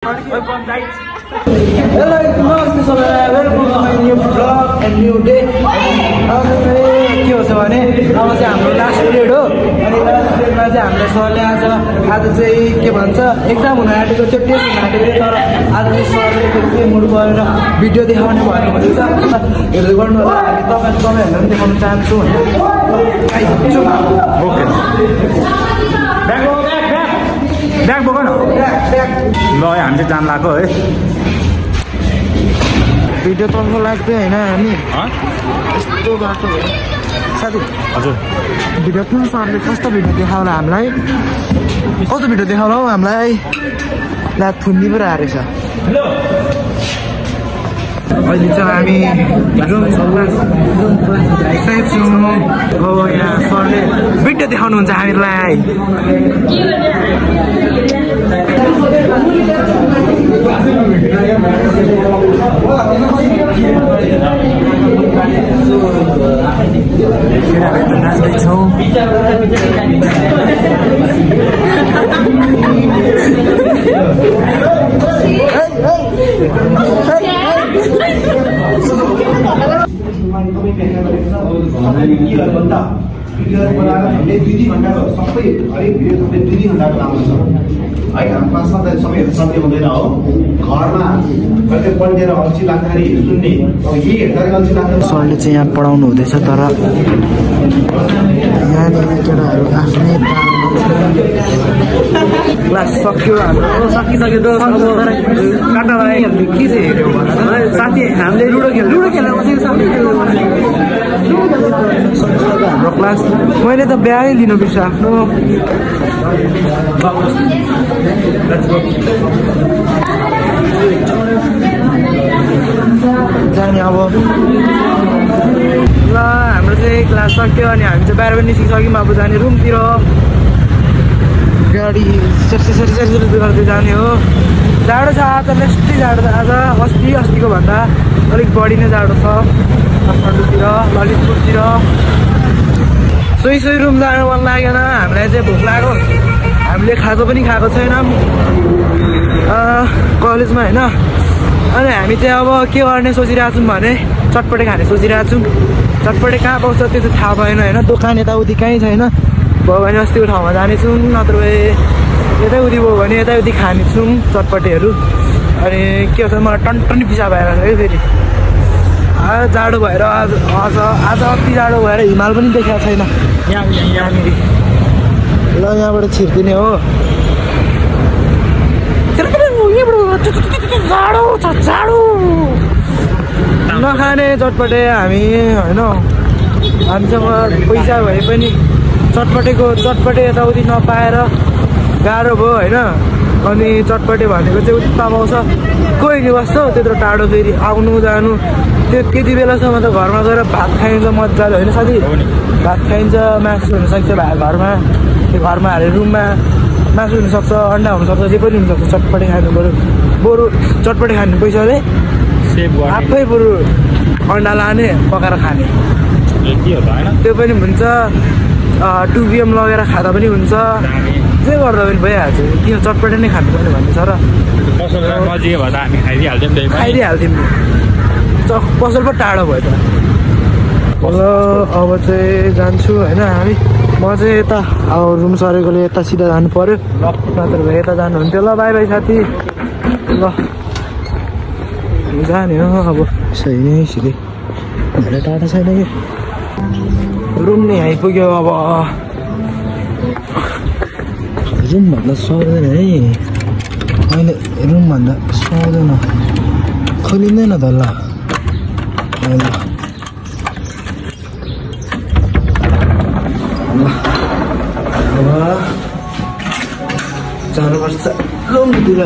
Welcome guys. Hello, नमस्ते सबैलाई welcome to my new blog and new day. अब चाहिँ के हुन्छ भने अब चाहिँ हाम्रो लास्ट पिरियड हो अनि लास्ट पिरियडमा चाहिँ हाम्रो सरले आज चाहिँ के भन्छ एक्जाम हुन आँटेको थियो, टेस्ट हुन आँटेको थियो, तर आज चाहिँ सरले चाहिँ मुड गरेर भिडियो देखाउने भन्नुहुँदैछ। हेर्दै गर्नु होला, हामी तपाईँहरूलाई पनि देखाउन चाहन्छौँ। ओके ब्याग बोक न ल हामी चाहिँ जान लाग्यो है। भिडियो तर्फ लाग्दै होइन हामी यस्तो बाटो हो साथी। हजुर भिडियो कुन सरले कस्तो भिडियो देखाउला हामीलाई, कस्तो भिडियो देखाउला हौ हामीलाई, ला थुन्नी पो रहेछ। अहिले चाहिँ हामी रुम आइसकेको छौँ। हो यहाँ सरले भिडियो देखाउनुहुन्छ हामीलाई। नाच्दैछौँ भिडियोहरू बनाएर हामीले 2-3 घण्टाको सबै हरेक भिडियो सबै 2-3 घण्टाको लामो छ है। हाम्रो क्लासमा त सबैहरू सत्य हुँदैन हो, घरमा कहिले पढ्दै अल्छी लाग्दाखेरि सुन्ने, अब यही हेर्दाखेरि अल्छी लाग्छ। सरले चाहिँ यहाँ पढाउनु हुँदैछ, तर यहाँनिर केटाहरू आफ्नै क्लास सक्यो हाम्रो, सकिसक्यो त काटा भाइ के चाहिँ हेऱ्यो साथी, हामीले लुडो खेल्न बसेको हाम्रो क्लास। मैले त ब्यागै लिनु बिर्सेँ आफ्नो। जाने अब ल हाम्रो चाहिँ क्लास सक्यो अनि हामी चाहिँ बाहिर पनि निस्किसक्यौँ। अब जाने रुमतिर, गाडी सरी गर्दै जाने हो। जाडो छ आज, लेस्टी जाडो छ आज, अस्तिको भन्दा अलिक बढी नै जाडो छ काठमाडौँतिर, ललितपुरतिर। सोही रुम जान मन लागेन, हामीलाई चाहिँ भोक लाग्यो, हामीले खाएको पनि खाएको छैनौँ कलेजमा होइन। अनि हामी चाहिँ अब के गर्ने सोचिरहेको छौँ भने चटपटे खाने सोचिरहेको छौँ। चटपटे कहाँ पाउँछ त्यो चाहिँ थाहा भएन होइन, दोकान यताउति कहीँ छैन। भयो भने अस्तिको ठाउँमा जानेछौँ, नत्र यतैउति भयो भने यतैउति खानेछौँ चटपटेहरू। अनि के भन्छ मलाई टन्टनी पिसा भएर है फेरि आज जाडो भएर, आज अति जाडो भएर हिमाल पनि देखाएको छैन यहाँनिर। ल यहाँबाट छिर्दिने हो, जाडो छ जाडो नखाने चटपटे हामी होइन। हामीसँग पैसा भए पनि चटपटे यताउति नपाएर गाह्रो भयो होइन। अनि चटपटे भनेको चाहिँ उता पाउँछ, कोही नि बस्छ त्यत्रो टाढो, फेरि आउनु जानु, त्यो त्यति बेलासम्म त घरमा गएर भात खाइन्छ मजाले होइन साथी। भात खाइन्छ, मासु हुनसक्छ घरमा, त्यो घरमा हालेर रुममा मासु हुनसक्छ, अन्डा हुनसक्छ, जे पनि हुनसक्छ। चटपटे खानु बरु चटपटे खाने पैसाले आफै बरु अन्डा लाने पकाएर खाने, त्यो पनि हुन्छ। 2 PM लगेर खाँदा पनि हुन्छ, जे गर्दा पनि भइहाल्छ। किन चटपटे नै खानुपर्ने भन्ने छ र खाइदिइहाल्थ्यौँ। पसल पो टाढो भयो त। ल अब चाहिँ जान्छु होइन हामी, म चाहिँ यता अब रुम सरेकोले यता सिधा जानु पऱ्यो, नत्र भए यता जानुहुन्थ्यो। ल बाई बाई साथी, ल जाने हो अब सही नै सिधै, धेरै टाढा छैन कि। रुम नै आइपुग्यो अब, रुम भन्दा सर्दैन है अहिले, रुम भन्दा सर्दैन, खोलिँदैन त। ल अब जानुपर्छ रुमतिर।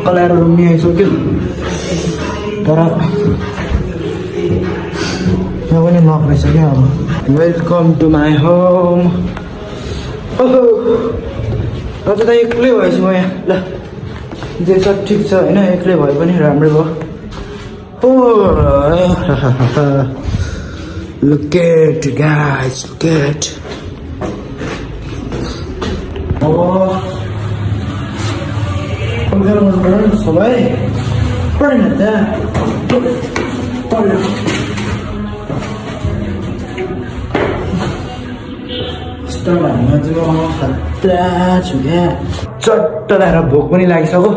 कलाएर रुम नि आइसक्यो, तर यहाँ पनि लक रहेछ क्या। अब वेलकम टु माई होम। अझ त एक्लै भएछु म यहाँ। ल जे छ ठिक छ होइन, एक्लै भए पनि राम्रै भयो। Look at guys, look at सबै पढेन त चट्ट लगाएर भोक पनि लागिसक्यो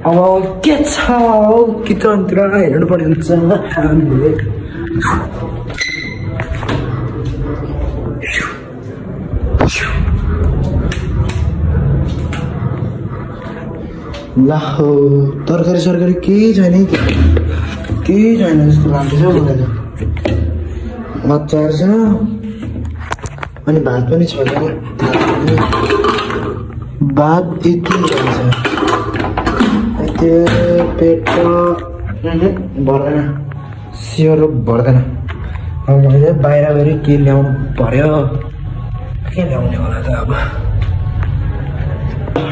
अब के छ किचनतिर हेर्नु पर्ने हुन्छ हामीले ला हो तरकारी सरकारी केही छैन जस्तो लाग्दैछ मलाई त अचार छ अनि भात पनि छ भात यति चाहिन्छ त्यो पेट भर्दैन स्योर भर्दैन अब मैले बाहिर गएर के ल्याउनु पर्यो के ल्याउने होला त अब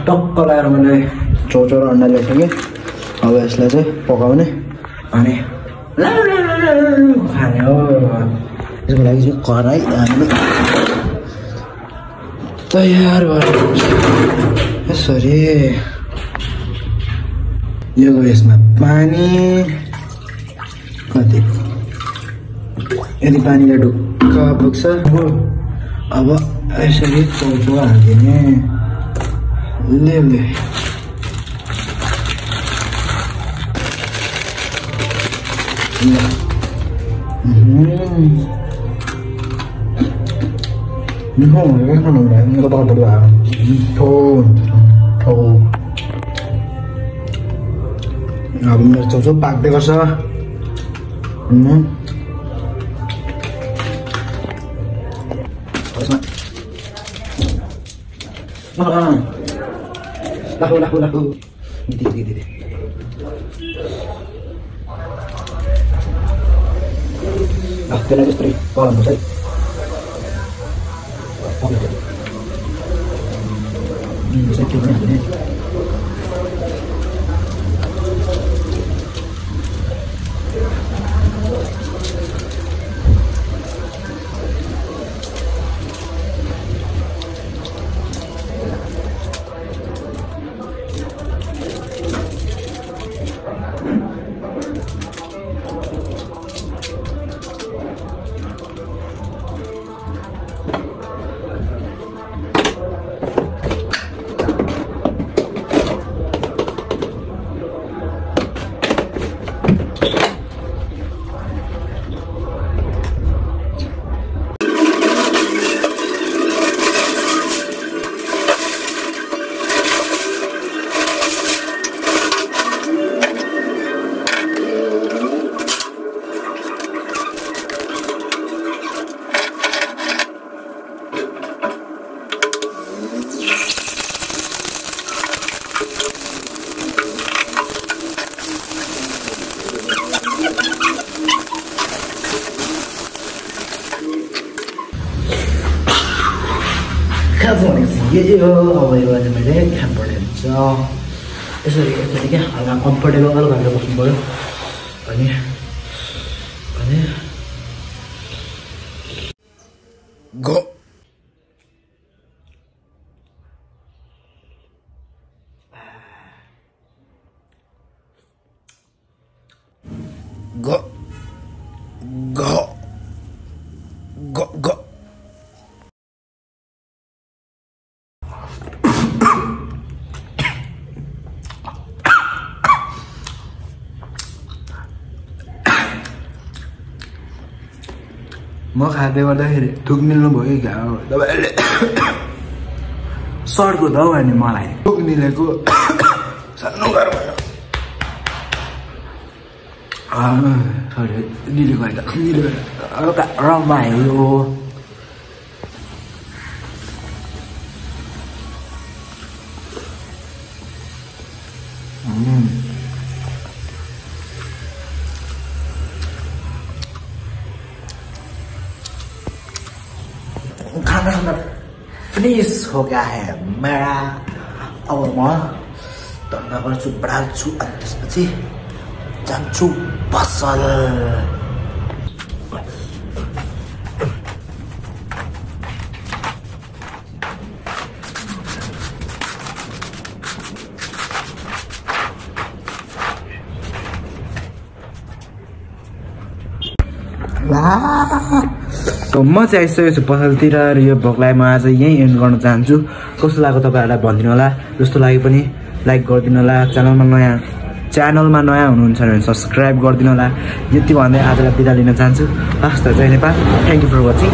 टक्क लगाएर मैले चौचौरो अन्डा ल्याएको कि अब यसलाई चाहिँ पकाउने अनि खाने हो यसको लागि चाहिँ कराई हामीले तयार गरेको यसरी यो यसमा पानी कति यदि पानीलाई ढुक्क पुग्छ अब यसरी चौचौ हालिदिने ले मिठो भनेको खानु हुँदैन तपाईँहरू मिठो मिठो अब मेरो चौचौ पाक्दै गर्छ लाखु दिदी त्यसलाई त्यस्तै पलाउनु चाहिँ ये हो अब यो चाहिँ मैले खानुपर्ने हुन्छ यसरी क्या हल्का कम्फर्टेबल गरेर बस्नु पऱ्यो अनि go go go go go म खाँदै गर्दाखेरि थुक मिल्नु भयो क्या तपाईँहरूले सर्टको त हो नि मलाई थुक मिलेको सानो घर भयो सरी निलेको होइन निलेको रमाइलो खाना फिनिश हो गया है मेरा अब म धन्दा गर्छु बढाल्छु अनि त्यसपछि जान्छु पसल म चाहिँ आइसकेको छु पसलतिर र यो भ्लगलाई म आज यहीँ एन्ड गर्न चाहन्छु। कस्तो लाग्यो तपाईँहरूलाई भनिदिनु होला। जस्तो लाग्यो पनि लाइक गरिदिनु होला। च्यानलमा नयाँ हुनुहुन्छ भने सब्सक्राइब गरिदिनु होला। यति भन्दै आजलाई बिदा लिन चाहन्छु। हस् त जय Nepal. Thank you for watching.